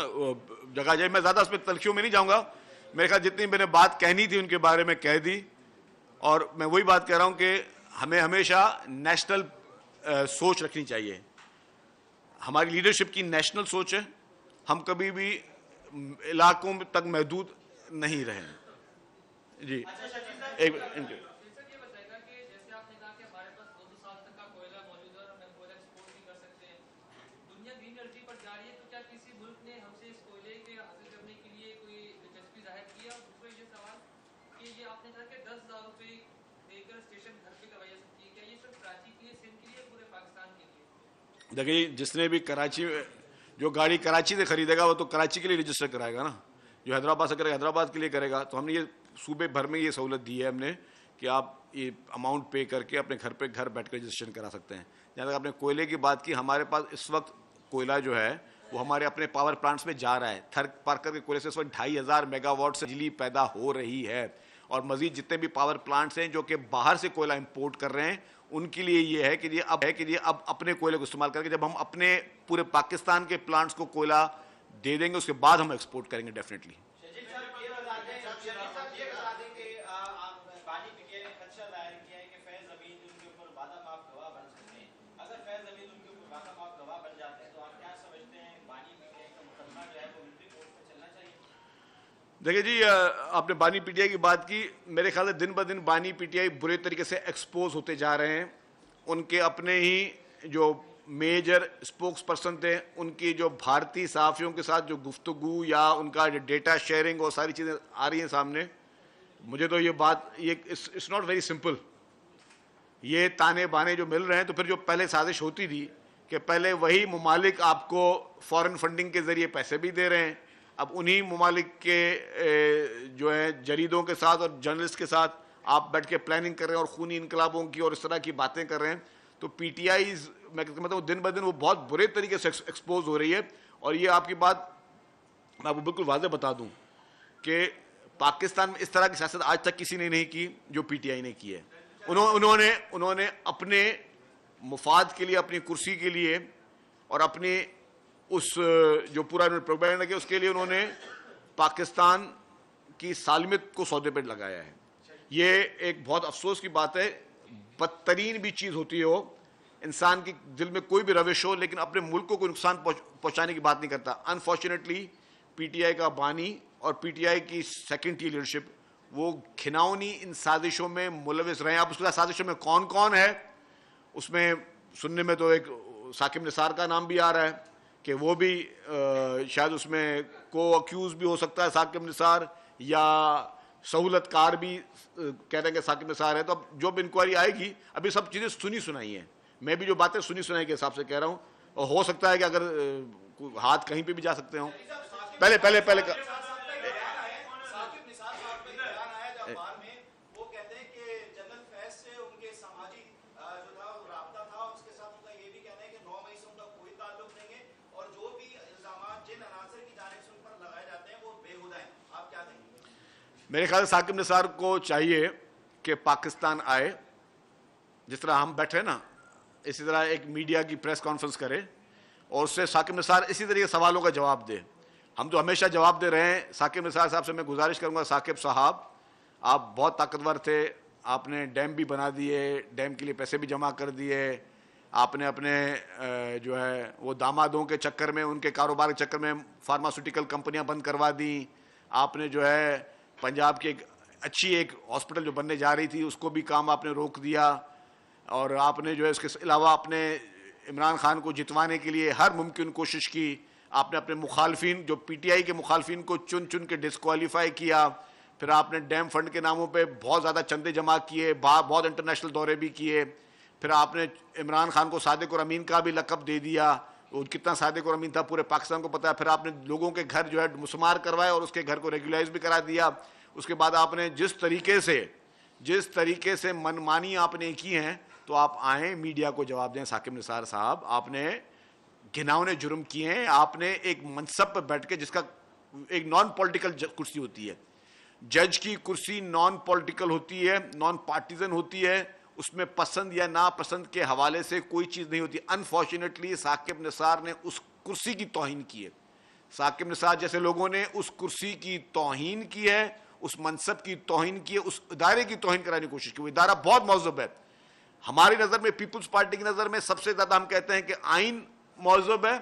S1: जगह जाए। मैं ज़्यादा उसमें तलखियों में नहीं जाऊँगा। मेरे ख्याल जितनी मैंने बात कहनी थी उनके बारे में कह दी, और मैं वही बात कह रहा हूँ कि हमें हमेशा नेशनल सोच रखनी चाहिए। हमारी लीडरशिप की नेशनल सोच है, हम कभी भी इलाकों तक महदूद नहीं रहे। जी एक देखिए, जिसने भी कराची, जो गाड़ी कराची से खरीदेगा वो तो कराची के लिए रजिस्टर कराएगा ना, जो हैदराबाद से करेगा हैदराबाद के लिए करेगा। तो हमने ये सूबे भर में ये सहूलत दी है हमने कि आप ये अमाउंट पे करके अपने घर पे घर बैठ कर रजिस्ट्रेशन करा सकते हैं। जहाँ तक आपने कोयले की बात की, हमारे पास इस वक्त कोयला जो है وہ ہمارے اپنے پاور پلانٹس میں جا رہا ہے. تھر پارکر کے کوئلے سے اس وقت 2500 میگا واٹ سے بجلی پیدا ہو رہی ہے, اور مزید جتنے بھی پاور پلانٹس ہیں جو کہ باہر سے کوئلہ امپورٹ کر رہے ہیں ان کے لیے یہ ہے کہ یہ اب اپنے کوئلے کو استعمال کر کے جب ہم اپنے پورے پاکستان کے پلانٹس کو کوئلہ دے دیں گے اس کے بعد ہم ایکسپورٹ کریں گے ڈیفینیٹلی. دیکھیے جی, آپ نے بانی پی ٹی آئی کی بات کی. میرے خیال سے دن بدن بانی پی ٹی آئی برے طریقے سے ایکسپوز ہوتے جا رہے ہیں. ان کے اپنے ہی جو میجر اسپوکس پرسن تھے, ان کی جو بھارتی صحافیوں کے ساتھ جو گفتگو یا ان کا جو ڈیٹا شیئرنگ اور ساری چیزیں آ رہی ہیں سامنے, مجھے تو یہ بات اٹس ناٹ ویری سمپل. یہ تانے بانے جو مل رہے ہیں تو پھر جو پہلے سازش ہوتی تھی کہ پہلے وہی ممالک آپ کو فورن فنڈنگ کے ذریعے پیسے بھی دے رہے ہیں, اب انہی ممالک کے جو ہے جریدوں کے ساتھ اور جرنلسٹ کے ساتھ آپ بیٹھ کے پلاننگ کر رہے ہیں اور خونی انقلابوں کی اور اس طرح کی باتیں کر رہے ہیں. تو پی ٹی آئیز میں مطلب دن بدن وہ بہت برے طریقے سے ایکسپوز ہو رہی ہے. اور یہ آپ کی بات میں آپ کو بالکل واضح بتا دوں کہ پاکستان میں اس طرح کی سیاست آج تک کسی نے نہیں کی جو پی ٹی آئی نے کی ہے. انہوں نے اپنے مفاد کے لیے, اپنی کرسی کے لیے اور اپنے اس جو پورا پروپیگنڈا کیا اس کے لیے انہوں نے پاکستان کی سالمیت کو سودے پہ لگایا ہے. یہ ایک بہت افسوس کی بات ہے. بدترین بھی چیز ہوتی ہو, انسان کی دل میں کوئی بھی روش ہو لیکن اپنے ملک کو کوئی نقصان پہنچانے کی بات نہیں کرتا. انفارچونیٹلی پی ٹی آئی کا بانی اور پی ٹی آئی کی سیکنڈ ٹی لیڈرشپ وہ گھناؤنی ان سازشوں میں ملوث رہے ہیں. اب اس کے سازشوں میں کون کون ہے, اس میں سننے میں تو ایک ثاقب نثار کا نام بھی آ رہا ہے کہ وہ بھی شاید اس میں کو اکیوز بھی ہو سکتا ہے ثاقب نثار, یا سہولت کار بھی کہہ رہے ہیں کہ ثاقب نثار ہے. تو اب جو بھی انکوائری آئے گی, ابھی سب چیزیں سنی سنائی ہیں, میں بھی جو باتیں سنی سنائی کے حساب سے کہہ رہا ہوں, اور ہو سکتا ہے کہ اگر ہاتھ کہیں پہ بھی جا سکتے ہوں. پہلے میرے خیال سے ثاقب نثار کو چاہیے کہ پاکستان آئے, جس طرح ہم بیٹھے نا اسی طرح ایک میڈیا کی پریس کانفرنس کرے اور اس سے ثاقب نثار اسی طریقے سوالوں کا جواب دے. ہم تو ہمیشہ جواب دے رہے ہیں. ثاقب نثار صاحب سے میں گزارش کروں گا, ثاقب صاحب آپ بہت طاقتور تھے, آپ نے ڈیم بھی بنا دیے, ڈیم کے لیے پیسے بھی جمع کر دیے, آپ نے اپنے جو ہے وہ دامادوں کے چکر میں, ان کے کاروبار کے چکر میں فارماسیوٹیکل کمپنیاں بند کروا دیں, آپ نے جو ہے پنجاب کی ایک اچھی ایک ہاسپٹل جو بننے جا رہی تھی اس کو بھی کام آپ نے روک دیا, اور آپ نے جو ہے اس کے علاوہ اپنے عمران خان کو جتوانے کے لیے ہر ممکن کوشش کی. آپ نے اپنے مخالفین جو پی ٹی آئی کے مخالفین کو چن چن کے ڈسکوالیفائی کیا. پھر آپ نے ڈیم فنڈ کے ناموں پہ بہت زیادہ چندے جمع کیے, بہت انٹرنیشنل دورے بھی کیے. پھر آپ نے عمران خان کو صادق اور امین کا بھی لقب دے دیا, وہ کتنا صادق اور امین تھا پورے پاکستان کو پتا ہے. پھر آپ نے لوگوں کے گھر جو ہے مسمار کروائے اور اس کے گھر کو ریگولائز بھی کرا دیا. اس کے بعد آپ نے جس طریقے سے منمانی آپ نے کی ہیں, تو آپ آئیں میڈیا کو جواب دیں. ثاقب نثار صاحب آپ نے گھناؤنے جرم کیے ہیں. آپ نے ایک منصب پہ بیٹھ کے, جس کا ایک نان پولیٹیکل کرسی ہوتی ہے, جج کی کرسی نان پولیٹیکل ہوتی ہے, نان پارٹیزن ہوتی ہے, اس میں پسند یا ناپسند کے حوالے سے کوئی چیز نہیں ہوتی. انفارچونیٹلی ثاقب نثار نے اس کرسی کی توہین کی ہے. ثاقب نثار جیسے لوگوں نے اس کرسی کی توہین کی ہے, اس منصب کی توہین کی ہے, اس ادارے کی توہین کرانے کی کوشش کی. وہ ادارہ بہت مہذب ہے ہماری نظر میں, پیپلز پارٹی کی نظر میں سب سے زیادہ ہم کہتے ہیں کہ آئین مہذب ہے,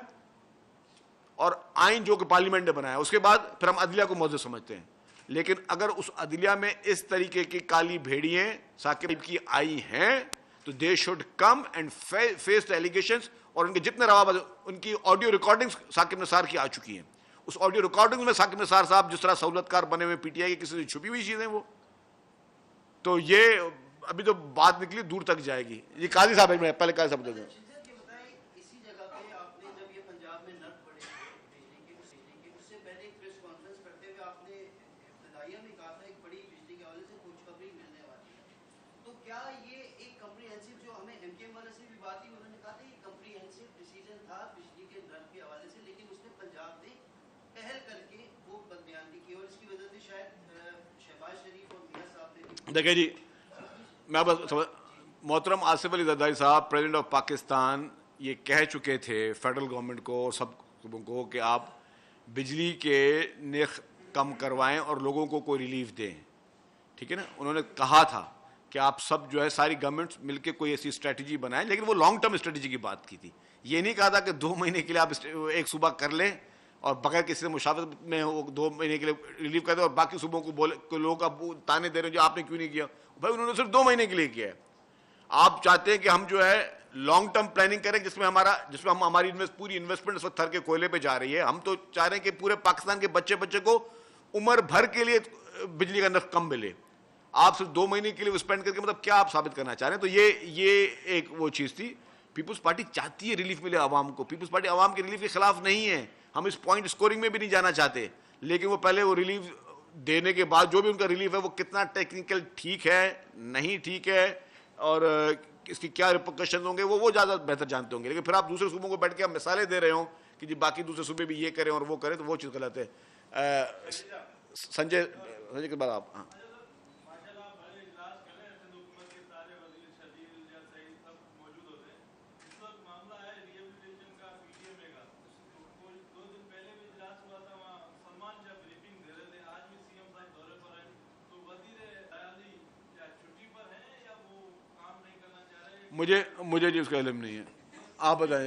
S1: اور آئین جو کہ پارلیمنٹ نے بنایا, اس کے بعد پھر ہم عدلیہ کو مہذب سمجھتے ہیں. لیکن اگر اس عدلیہ میں اس طریقے کی کالی بھیڑیاں ثاقب کی آئی ہیں تو they should come and face the allegations. اور ان کے جتنے روابط, ان کی آڈیو ریکارڈنگز ثاقب نثار کی آ چکی ہیں. اس آڈیو ریکارڈنگ میں ثاقب نثار صاحب جس طرح سہولت کار بنے ہوئے پی ٹی آئی کی کسی سے چھپی ہوئی چیزیں وہ, تو یہ ابھی تو بات نکلی دور تک جائے گی. یہ قاضی صاحب ہے, پہلے قاضی صاحب دے دیں. देखिए जी, मैं बस मोहतरम आसिफ अली जरदारी साहब प्रेसिडेंट ऑफ पाकिस्तान ये कह चुके थे फेडरल गवर्नमेंट को और सब को कि आप बिजली के नर्ख कम करवाएं और लोगों को कोई रिलीफ दें, ठीक है ना। उन्होंने कहा था कि आप सब जो है सारी गवर्नमेंट्स मिलकर कोई ऐसी स्ट्रेटजी बनाएं, लेकिन वो लॉन्ग टर्म स्ट्रेटजी की बात की थी। ये नहीं कहा था कि 2 महीने के लिए आप एक सूबा कर लें और बगैर किसी से मुशावरत में वो 2 महीने के लिए रिलीव कर दें और बाकी सूबों को बोले लोगों का ताने दे रहे हैं जो आपने क्यों नहीं किया। भाई उन्होंने सिर्फ 2 महीने के लिए किया है। आप चाहते हैं कि हम जो है लॉन्ग टर्म प्लानिंग करें जिसमें हम हमारी पूरी इन्वेस्टमेंट इस वक्त थर के कोयले पे जा रही है। हम तो चाह रहे हैं कि पूरे पाकिस्तान के बच्चे को उम्र भर के लिए बिजली का नर्ख कम मिले। आप सिर्फ 2 महीने के लिए स्पेंड करके मतलब क्या आप साबित करना चाह रहे हैं। तो ये एक वो चीज़ थी। पीपुल्स पार्टी चाहती है रिलीफ मिले आवाम को। पीपुल्स पार्टी आवाम के रिलीफ के खिलाफ नहीं है। हम इस पॉइंट स्कोरिंग में भी नहीं जाना चाहते, लेकिन वो पहले वो रिलीफ देने के बाद जो भी उनका रिलीफ है वो कितना टेक्निकल ठीक है नहीं ठीक है और इसकी क्या रिपोर्केशन होंगे वो ज़्यादा बेहतर जानते होंगे। लेकिन फिर आप दूसरे सूबों को बैठ के आप मिसालें दे रहे हो कि जी बाकी दूसरे सूबे भी ये करें और वो करें, तो वो चीज़ गलत है। संजय के बाद आप हाँ मुझे जी उसका इल्म नहीं है, आप बताएं।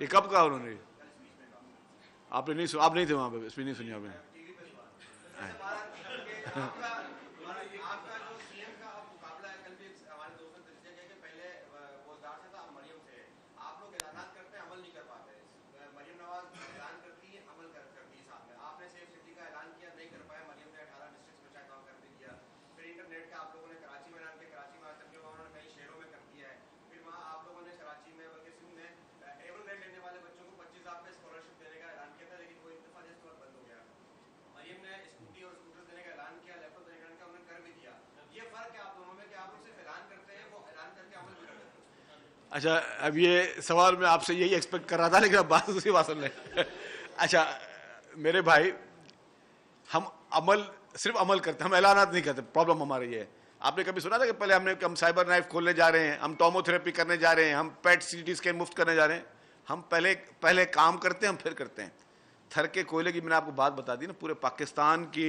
S1: ये कब कहा उन्होंने? आपने नहीं आप नहीं थे वहां पे, इसमें नहीं सुनी आपने। अच्छा, अब ये सवाल मैं आपसे यही एक्सपेक्ट कर रहा था, लेकिन अब बात दूसरी बात सुन लें। अच्छा मेरे भाई, हम सिर्फ अमल करते हैं, हम ऐलानात नहीं करते। प्रॉब्लम हमारी ये है। आपने कभी सुना था कि पहले हम साइबर नाइफ खोलने जा रहे हैं, हम टोमोथेरेपी करने जा रहे हैं, हम पेट सीटी स्कैन मुफ्त करने जा रहे हैं। हम पहले काम करते हैं, हम फिर करते हैं। थर के कोयले की मैंने आपको बात बता दी ना, पूरे पाकिस्तान की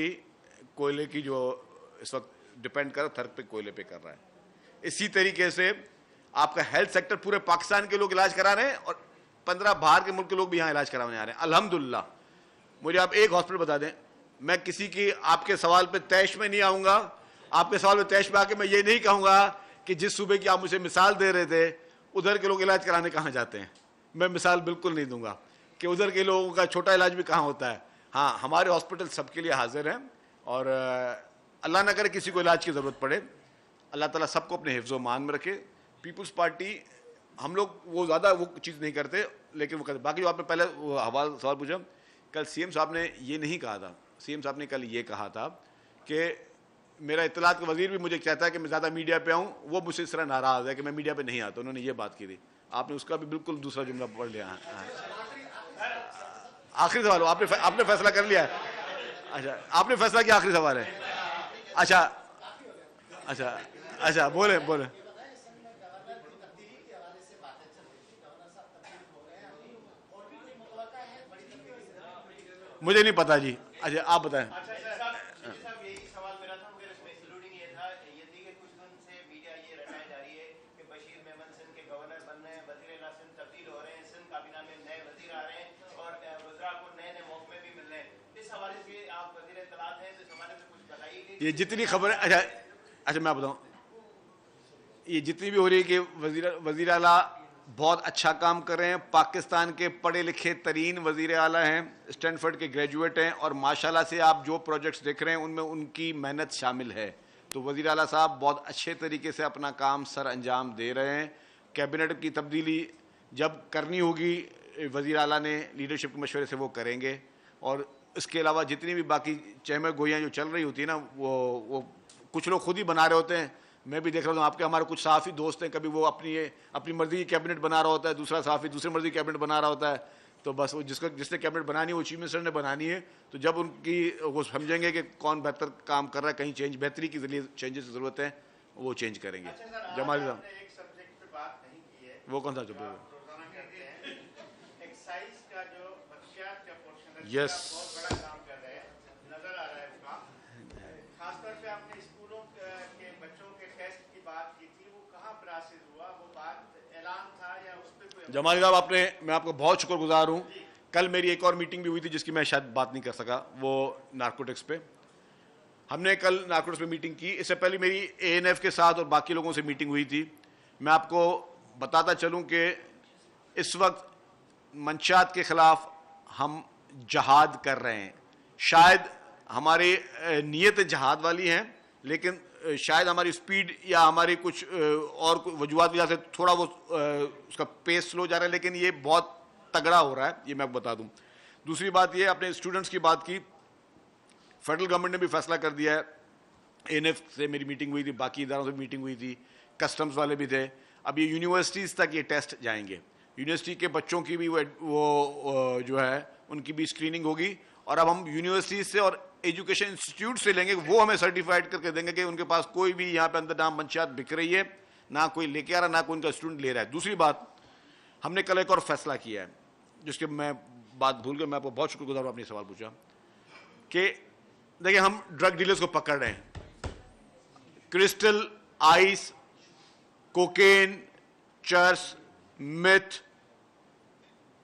S1: कोयले की जो इस वक्त डिपेंड कर थर पे कोयले पे कर रहा है। इसी तरीके से आपका हेल्थ सेक्टर, पूरे पाकिस्तान के लोग इलाज करा रहे हैं और 15 बाहर के मुल्क के लोग भी यहाँ इलाज कराने आ रहे हैं अल्हम्दुलिल्लाह। मुझे आप एक हॉस्पिटल बता दें, मैं किसी की आपके सवाल पे तैश में नहीं आऊँगा। आपके सवाल पे तैश में आके मैं ये नहीं कहूँगा कि जिस सूबे की आप मुझे मिसाल दे रहे थे उधर के लोग इलाज कराने कहाँ जाते हैं। मैं मिसाल बिल्कुल नहीं दूंगा कि उधर के लोगों का छोटा इलाज भी कहाँ होता है। हाँ, हमारे हॉस्पिटल सबके लिए हाजिर हैं और अल्लाह ना करे किसी को इलाज की ज़रूरत पड़े। अल्लाह ताला सबको अपने हिफ्ज़ मान में रखे। पीपल्स पार्टी हम लोग वो ज़्यादा वो चीज़ नहीं करते, लेकिन वो करते। बाकी जो आपने पहले वो सवाल पूछा, कल सीएम साहब ने ये नहीं कहा था। सीएम साहब ने कल ये कहा था कि मेरा इत्तलात का वजीर भी मुझे कहता है कि मैं ज़्यादा मीडिया पे आऊँ, वो मुझसे इस तरह नाराज़ है कि मैं मीडिया पे नहीं आता। उन्होंने ये बात की थी। आपने उसका भी बिल्कुल दूसरा जुमला पढ़ लिया। आखिरी सवाल आपने फैसला कर लिया है? अच्छा, आपने फैसला किया, आखिरी सवाल है। अच्छा अच्छा अच्छा, बोले मुझे नहीं पता जी। अच्छा आप बताएं। ये जितनी खबर है, अच्छा मैं बताऊं, ये जितनी भी हो रही है कि वजीर आला बहुत अच्छा काम कर रहे हैं। पाकिस्तान के पढ़े लिखे तरीन वजीर आला हैं, स्टैनफोर्ड के ग्रेजुएट हैं और माशाल्लाह से आप जो प्रोजेक्ट्स देख रहे हैं उनमें उनकी मेहनत शामिल है। तो वजीर आला साहब बहुत अच्छे तरीके से अपना काम सर अंजाम दे रहे हैं। कैबिनेट की तब्दीली जब करनी होगी वजीर आला ने लीडरशिप के मशवरे से वो करेंगे। और इसके अलावा जितनी भी बाकी चहमे गोइयाँ जो चल रही होती है ना, वो कुछ लोग खुद ही बना रहे होते हैं। मैं भी देख रहा हूँ आपके हमारे कुछ सहाफ़ी दोस्त हैं, कभी वो अपनी मर्जी की कैबिनेट बना रहा होता है, दूसरा सहाफ़ी दूसरी मर्जी की कैबिनेट बना रहा होता है, तो बस वो जिसने कैबिनेट बनानी है वो चीफ मिनिस्टर ने बनानी है। तो जब उनकी वो समझेंगे कि कौन बेहतर काम कर रहा है, कहीं बेहतरी के लिए चेंजेस की ज़रूरत है, वो चेंज करेंगे। जमाल साहब,
S4: एक सब्जेक्ट पे बात नहीं की है,
S1: वो कौन सा जो
S4: रोजाना करते हैं, एक्साइज का जो मंशियात का पोर्शन है,
S1: Yes.
S4: आप बहुत बड़ा काम कर रहे हैं, नजर आ रहा है वो काम। खासतौर पे आपने स्कूलों के बच्चों के टेस्ट की बात की थी, वो कहाँ प्रोसेस हुआ, वो बात ऐलान था या उस पर कोई?
S1: जमाल साहब, मैं आपको बहुत शुक्रगुजार हूँ। कल मेरी एक और मीटिंग भी हुई थी जिसकी मैं शायद बात नहीं कर सका, वो नारकोटिक्स पे। हमने कल नारकोटिक्स पे मीटिंग की। इससे पहले मेरी ANF के साथ और बाकी लोगों से मीटिंग हुई थी। मैं आपको बताता चलूं कि इस वक्त मंशियात के खिलाफ हम जहाद कर रहे हैं। शायद हमारी नीयत जहाद वाली हैं, लेकिन शायद हमारी स्पीड या हमारी कुछ और वजूहत वजह से थोड़ा वो उसका पेस स्लो जा रहा है, लेकिन ये बहुत तगड़ा हो रहा है, ये मैं आपको बता दूं। दूसरी बात ये, अपने स्टूडेंट्स की बात की, फेडरल गवर्नमेंट ने भी फैसला कर दिया है। ANF से मेरी मीटिंग हुई थी, बाकी इदारों से मीटिंग हुई थी, कस्टम्स वाले भी थे। अब ये यूनिवर्सिटीज़ तक ये टेस्ट जाएंगे। यूनिवर्सिटी के बच्चों की भी वो जो है उनकी भी स्क्रीनिंग होगी, और अब हम यूनिवर्सिटी से और एजुकेशन इंस्टीट्यूट से लेंगे, वो हमें सर्टिफाइड करके देंगे कि उनके पास कोई भी यहाँ पे अंदर ना मंशियात बिक रही है, ना कोई लेके आ रहा, ना कोई उनका स्टूडेंट ले रहा है। दूसरी बात, हमने कल एक और फैसला किया है जिसके मैं बात भूल गया, मैं आपको बहुत शुक्रगुजार हूँ, आपने सवाल पूछा कि देखिए हम ड्रग डीलर्स को पकड़ रहे हैं। Crystal, ice, cocaine, cheers, myth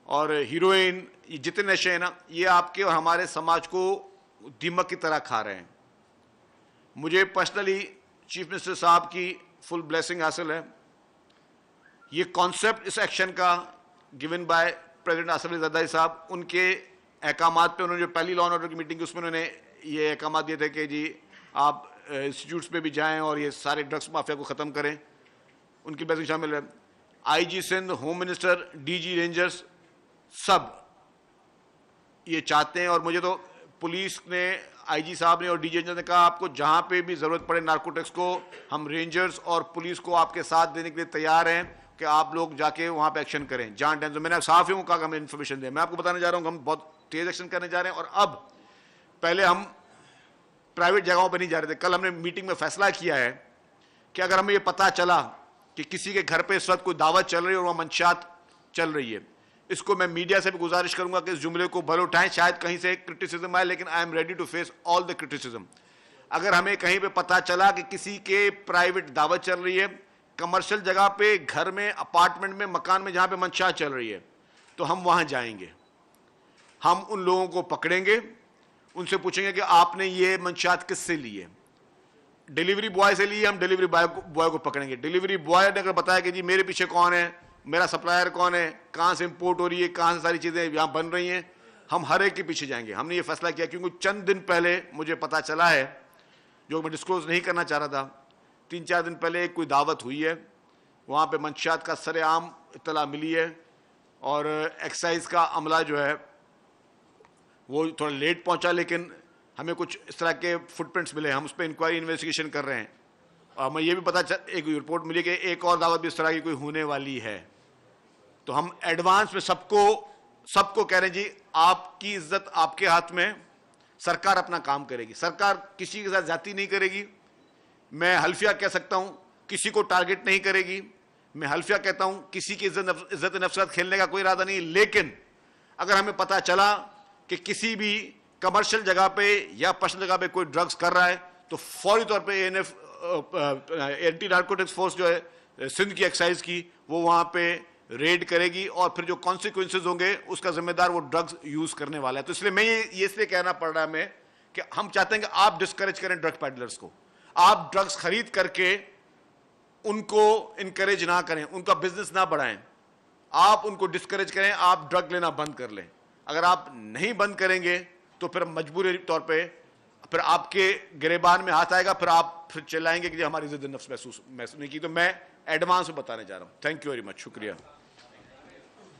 S1: और हीरोइन, ये जितने नशे हैं ना, ये आपके और हमारे समाज को दीमक की तरह खा रहे हैं। मुझे पर्सनली चीफ मिनिस्टर साहब की फुल ब्लेसिंग हासिल है। ये कॉन्सेप्ट इस एक्शन का given by president Asaf Ali Zardari साहब, उनके अहकामात पे उन्होंने जो पहली लॉ एंड ऑर्डर की मीटिंग की उसमें उन्होंने ये अहकामात दिए थे कि जी आप इंस्टीट्यूट्स पे भी जाएं और ये सारे ड्रग्स माफिया को ख़त्म करें। उनकी ब्लेसिंग शामिल है। IG Sindh, home minister, DG rangers सब ये चाहते हैं, और मुझे तो पुलिस ने, IG साहब ने और DG रेंजर्स ने कहा आपको जहाँ पे भी ज़रूरत पड़े नारकोटिक्स को, हम रेंजर्स और पुलिस को आपके साथ देने के लिए तैयार हैं कि आप लोग जाके वहाँ पे एक्शन करें जहाँ टेंशन। मैंने साफ ही कहा कि हमें इन्फॉर्मेशन दें। मैं आपको बताने जा रहा हूँ कि हम बहुत तेज़ एक्शन करने जा रहे हैं। और अब पहले हम प्राइवेट जगहों पर नहीं जा रहे थे। कल हमने मीटिंग में फैसला किया है कि अगर हमें ये पता चला कि किसी के घर पे इस वक्त कोई दावत चल रही है और वहाँ मंशियात चल रही है, इसको मैं मीडिया से भी गुजारिश करूंगा कि इस जुमले को भले उठाएं, शायद कहीं से क्रिटिसिज्म आए, लेकिन I am ready to face all the criticism. अगर हमें कहीं पे पता चला कि किसी के प्राइवेट दावत चल रही है, कमर्शियल जगह पे, घर में, अपार्टमेंट में, मकान में जहाँ पे मंशियात चल रही है, तो हम वहाँ जाएंगे। हम उन लोगों को पकड़ेंगे, उनसे पूछेंगे कि आपने ये मंशियात किससे ली है। डिलीवरी बॉय से लिए, हम डिलीवरी बॉय को पकड़ेंगे। डिलीवरी बॉय ने अगर बताया कि जी मेरे पीछे कौन है, मेरा सप्लायर कौन है, कहाँ से इंपोर्ट हो रही है, कहाँ से सारी चीज़ें यहाँ बन रही हैं, हम हर एक के पीछे जाएंगे। हमने ये फैसला किया क्योंकि चंद दिन पहले मुझे पता चला है, जो मैं डिस्क्लोज नहीं करना चाह रहा था, 3-4 दिन पहले कोई दावत हुई है, वहाँ पे मंशियात का सरेआम इत्तला मिली है, और एक्साइज का अमला जो है वो थोड़ा लेट पहुँचा, लेकिन हमें कुछ इस तरह के फुटप्रिंट्स मिले, हम उस पर इंक्वायरी इन्वेस्टिगेशन कर रहे हैं। और हमें ये भी एक रिपोर्ट मिली कि एक और दावत भी इस तरह की कोई होने वाली है। तो हम एडवांस में सबको कह रहे हैं जी आपकी इज्जत आपके हाथ में, सरकार अपना काम करेगी, सरकार किसी के साथ ज्यादती नहीं करेगी। मैं हल्फिया कह सकता हूं, किसी को टारगेट नहीं करेगी। मैं हल्फिया कहता हूं, किसी की इज्जत नफ्स के साथ खेलने का कोई इरादा नहीं। लेकिन अगर हमें पता चला कि किसी भी कमर्शियल जगह पे या पर्सनल जगह पे कोई ड्रग्स कर रहा है, तो फौरी तौर पे ANF एंटी नारकोटिक्स फोर्स जो है सिंध की एक्साइज की, वो वहाँ पे रेड करेगी, और फिर जो कॉन्सिक्वेंसेज होंगे उसका जिम्मेदार वो ड्रग्स यूज करने वाला है। तो इसलिए मैं ये इसलिए कहना पड़ रहा है हमें कि हम चाहते हैं कि आप डिस्करेज करें ड्रग पैडलर्स को, आप ड्रग्स खरीद करके उनको इनकरेज ना करें, उनका बिजनेस ना बढ़ाएं, आप उनको डिस्करेज करें, आप ड्रग लेना बंद कर लें। अगर आप नहीं बंद करेंगे तो फिर मजबूरी तौर पे फिर आपके गिरेबान में हाथ आएगा, फिर आप फिर चिल्लाएंगे कि हमारी इज्जत नफ्स महसूस नहीं की। तो मैं एडवांस में बताने जा रहा हूं। थैंक यू वेरी मच, शुक्रिया।